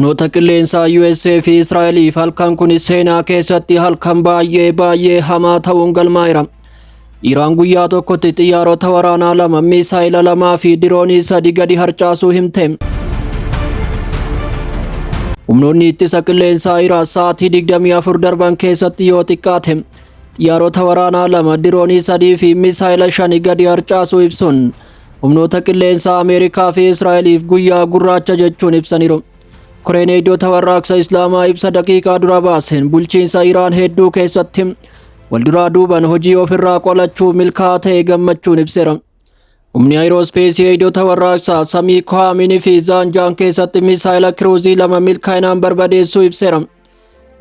Humnoota qilleensaa USA fi Israa'eliif halkan kun seenaa keessatti halkan baay'ee hamaa ta'uun galmaa'eera. Iraan guyyaa tokkotti xiyyaarota waraanaa 2, misaayila 2 fi diroonii 3 gadi harcaasuu himte. Humnoonni ittisa qilleensaa Iraan sa'aatii 24 darban keessatti yoo xiqqaate xiyyaarota waraanaa 2, diroonii 3 fi misaayila 5 gadi harcaasuu ibsuun humnoota qilleensaa Ameerikaa fi Israa'eliif guyyaa gurraacha jechuun ibsaniiru. Koreen eegdota warraaqsa Islaamaa ibsa daqiiqaa dura baaseen bulchiinsa Iraan hedduu keessatti walduraa duuban hojii ofirraa qolachuu milkaa'aa ta'e gammachuun ibseera. Humni aerospeesii eegdota warraaqsaa samii Kohaamini fi Zaanjaan keessatti misaayila kiruuzii 2 milkaa'inaan barbadeessuu ibseera.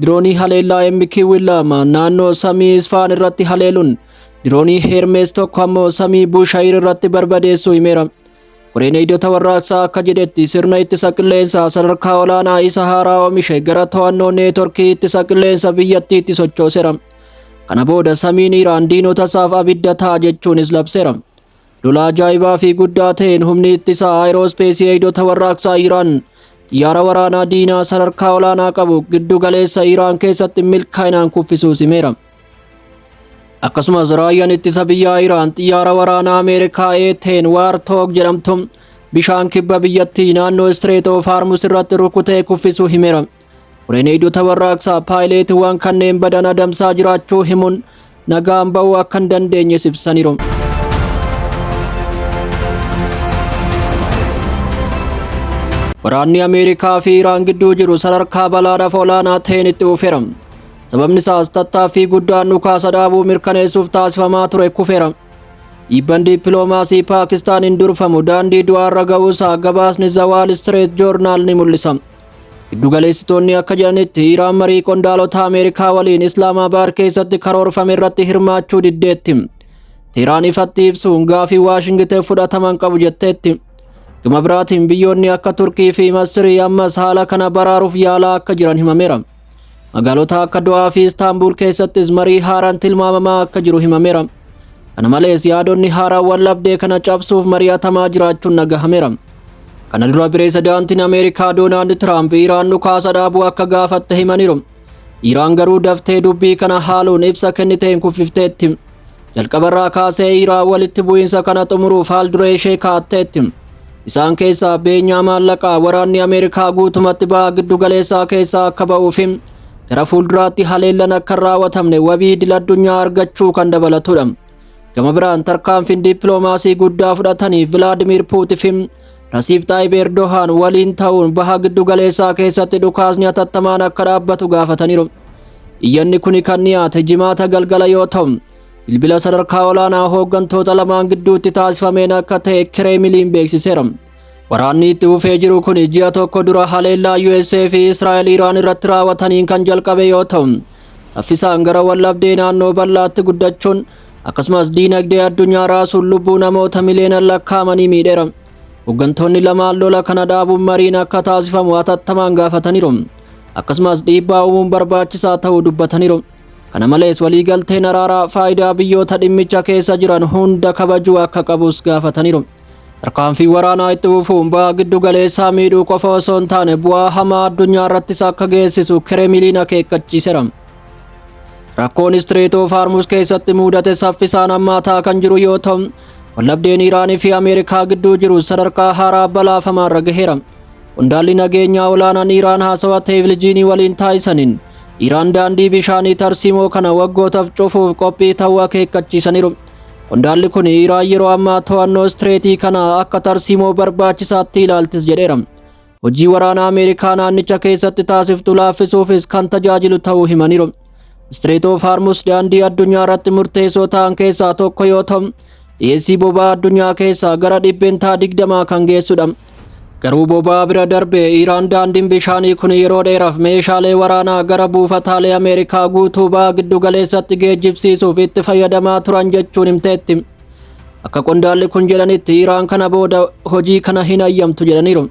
Diroonii haleellaa MQ-2 naannoo samii Isfaan irratti haleeluun diroonii Hermes tokko ammoo samii Bushayir irratti barbadeessuu himeera. Koreen eegdota warraaqsaa akka jedhetti sirna ittisa qilleensaa sadarkaa olaanaa isa haaraa oomishe gara to'annoo neetworkii ittisa qilleensa biyyattiitti sochooseera. Kana booda samiin Iraan diinota isaaf abidda ta'a jechuunis labseera. Lola ajaa'ibaa fi guddaa ta'een humni ittisa aerospeesii eegdota warraaqsaa Iraan xiyyaara waraanaa diinaa sadarkaa olaanaa qabu giddu galeessa Iraan keessatti milkaa'inaan kuffisuus himeera. Akkasumas raayyaan ittisa biyyaa Iraan xiyyaara waraanaa Ameerikaa A-10 Warthog jedhamtu bishaan kibba biyyattii naannoo Strait of Hormuz irratti rukutee kuffisuu himeera. Koreen eegdota warraaqsaa paayileetiiwwan kanneen badan adamsaa jiraachuu himuun nagaan ba'uu akka hin dandeenye ibsaniiru. Waraanni Ameerikaa fi Iraan gidduu jiru sadarkaa balaadhaaf olaanaa ta'een itti fufeera. Sababni isaas tattaaffii guddaan dhukaasa dhaabuu mirkaneessuuf taasifamaa ture kufeera. Dhiibbaan dippiloomaasii Paakistaaniin durfamu daandii du'aarra ga'uusaa gabaasni Zawaal Street Joornaal ni mul'isa. Giddugaleessitoonni akka jedhanitti Iraan marii qondaalota Ameerikaa waliin Islaamabaad keessatti karoorfame irratti hirmaachuu diddeetti. Teheraan ifatti ibsuun gaafii Waashingten fudhataman qabu jetteetti. Gama biraatiin biyyoonni akka Turkii fi Masrii ammas haala kana baraaruuf yaalaa akka jiran himameera. Magaalota akka Do'aa fi Istaanbul keessattis marii haaraan tilmaamamaa akka jiru himameera. Kana malees yaadonni haaraawwan labdee kana cabsuuf mari'atamaa jiraachuun dhagahameera. Kana dura pireezidaantiin Ameerikaa Doonaald Tiraamp Iraan dhukaasa dhaabuu akka gaafatte himaniiru. Iraan garuu daftee dubbii kana haaluun ibsa kenniteen kuffifteetti. Jalqabarraa kaasee Iraan walitti bu'iinsa kana xumuruuf haalduree ishee kaa'atteetti. Isaan keessaa beenyaa maallaqaa waraanni Ameerikaa guutumatti baha giddu galeessaa keessaa akka ba'uuf gara fuulduraatti haleellan akka hin raawwatamne wabii idil addunyaa argachuu kan dabalatudha. Gama biraan tarkaanfiin dippiloomaasii guddaa fudhatanii Vilaadimiir Puutiin Rasiib Xaayib Erdohaan waliin ta'uun baha giddu galeessaa keessatti dhukaasni hatattamaan akka dhaabbatu gaafataniiru. Iyyanni kun kan dhiyaate jimaata galgala yoo ta'u, bilbila sadarkaa olaanaa hooggantoota lamaan gidduutti taasifameen akka ta'e Kireemiliin beeksiseera. Waraanni itti fufee jiru kun ji'a tokko dura haleellaa USA fi Israa'el Iraan irratti raawwataniin kan jalqabe yoo ta'u, saffisaan gara wallabdee naannoo bal'aatti guddachuun akkasumas diinagdee addunyaa raasuun lubbuu namoota miliyoonaan lakkaa'amanii miidheera. Hooggantoonni lamaan lola kana dhaabuun mariin akka taasifamu hatattamaan gaafataniiru. Akkasumas dhiibbaa uumuun barbaachisaa ta'uu dubbataniiru. Kana malees waliigalteen araaraa faayidaa biyyoota dhimmicha keessa jiran hunda kabajuu akka qabus gaafataniiru. Tarkaanfii waraanaa itti fufuun baha giddu galeessaa miidhuu qofa osoo hin taane bu'aa hamaa addunyaa irrattis akka geessisu Kireemiliin akeekkachiiseera. Rakkoon Strait of Hormuz keessatti mudate saffisaan hammaataa kan jiru yoo ta'u, wallabdeen Iraanii fi Ameerikaa gidduu jiru sadarkaa haaraa balaafamaarra gaheera. Qondaalli nageenyaa olaanaan Iraan haasawaa televiziyoonii waliin taasisaniin Iraan daandii bishaanii tarsiimoo kana waggootaaf cufuuf qophii ta'uu akeekkachiisaniiru. Qondaalli kun Iraan yeroo ammaa to'annoo Streetii kana akka tarsiimoo barbaachisaatti ilaaltis jedheera. Hojii waraanaa Ameerikaa naannicha keessatti taasiftu laaffisuufis kan tajaajilu ta'uu himaniiru. Strait of Hormuz daandii addunyaa irratti murteessoo ta'an keessaa tokko yoo ta'u, dhiyeessii boba'aa addunyaa keessaa gara 20% kan geessudha. Garuu boba'aa bira darbee Iraan daandiin bishaanii kun yeroo dheeraaf meeshaalee waraanaa gara buufataalee Ameerikaa guutuu baha giddu galeessatti geejjibsiisuuf itti fayyadamaa turan jechuun himteetti. Akka qondaalli kun jedhanitti Iraan kana booda hojii kana hin hayyamtu jedhaniiru.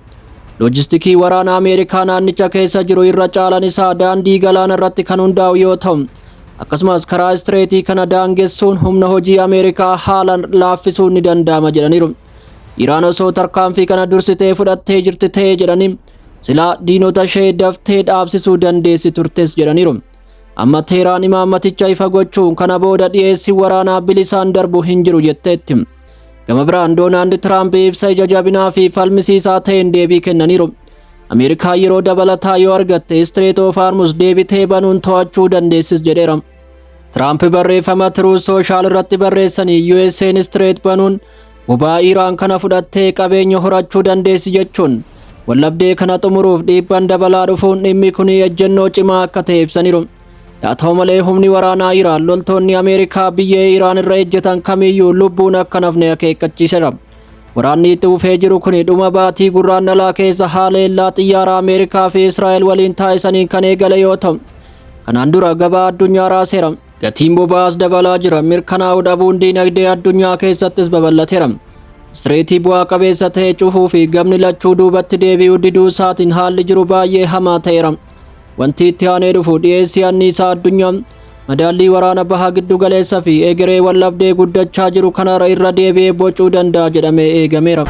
Loojistikii waraanaa Ameerikaa naannicha keessa jiru irra caalan isaa daandii galaana irratti kan hundaa'u yoo ta'u, akkasumas karaa Streetii kana daangessuun humna hojii Ameerikaa haalaan laaffisuun ni danda'ama jedhaniiru. Iraan osoo tarkaanfii kana dursitee fudhattee jirti ta'ee jedhanii silaa diinota ishee daftee dhaabsisuu dandeessi turtes jedhaniiru. Amma Teheraan imaammaticha ifa gochuun kana booda dhiyeessii waraanaa bilisaan darbu hin jiru jetteetti. Gama biraan Doonaald Tiraamp ibsa ija jabinaa fi falmisiisaa ta'een deebii kennaniiru. Ameerikaa yeroo dabalataa yoo argatte Strait of Hormuz deebitee banuun to'achuu dandeessis jedheera. Tiraamp barreeffama Truth Social irratti barreessanii USA'n Strait banuun boba'aa Iraan kana fudhattee qabeenya horachuu dandeessi jechuun wallabdee kana xumuruuf dhiibbaan dabalaa dhufuun dhimmi kun ejjennoo cimaa akka ta'e ibsaniiru. Yaa ta'u malee humni waraanaa Iraan loltoonni Ameerikaa biyya Iraan irra ejjetan kamiyyuu lubbuun akka nafne akeekkachiiseera. Waraanni itti fufee jiru kun dhuma baatii gurraandhalaa keessa haleellaa xiyyaara Ameerikaa fi Israa'el waliin taasisaniin kan eegale yoo ta'u, kanaan dura gabaa addunyaa raaseera. Gatiin boba'aas dabalaa jira. Mirkanaa'uu dhabuun diinagdee addunyaa keessattis babal'ateera. Streitii bu'aa qabeessa ta'e cufuu fi gamni lachuu duubatti deebi'uu diduu isaatiin haalli jiru baay'ee hamaa ta'eera. Wanti itti aanee dhufu dhiyeessii anniisaa addunyaa madaallii waraana bahaa giddu galeessa fi egeree wallabdee guddachaa jiru kanarra irra deebi'ee bocuu danda'a jedhamee eegameera.